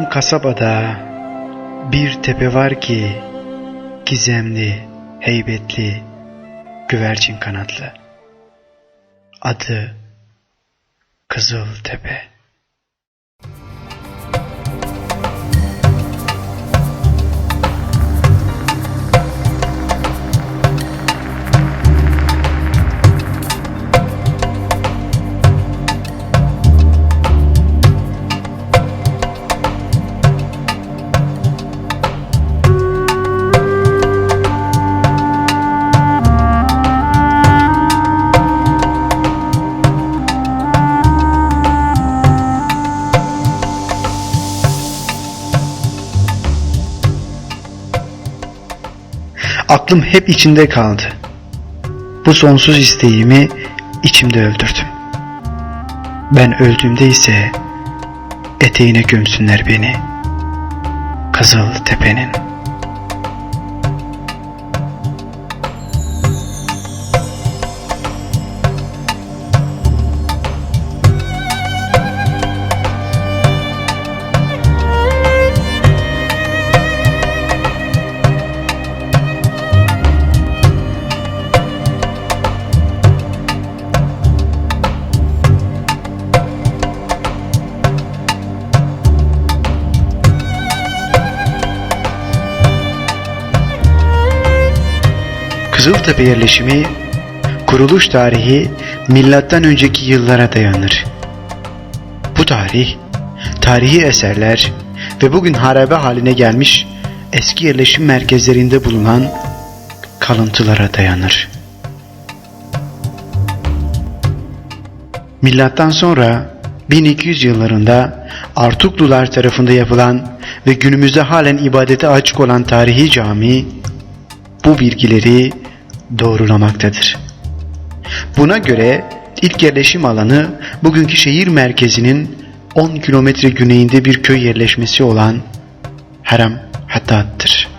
Yaşadığım kasabada bir tepe var ki gizemli, heybetli, güvercin kanatlı. Adı Kızıltepe. Aklım hep içinde kaldı. Bu sonsuz isteğimi içimde öldürdüm. Ben öldüğümde ise eteğine gömsünler beni, Kızıltepe'nin. Kızıltepe yerleşimi kuruluş tarihi milattan önceki yıllara dayanır. Bu tarihi eserler ve bugün harabe haline gelmiş eski yerleşim merkezlerinde bulunan kalıntılara dayanır. Milattan sonra 1200 yıllarında Artuklular tarafında yapılan ve günümüzde halen ibadete açık olan tarihi cami bu bilgileri doğrulamaktadır. Buna göre ilk yerleşim alanı bugünkü şehir merkezinin 10 kilometre güneyinde bir köy yerleşmesi olan Haram Hattat'tır.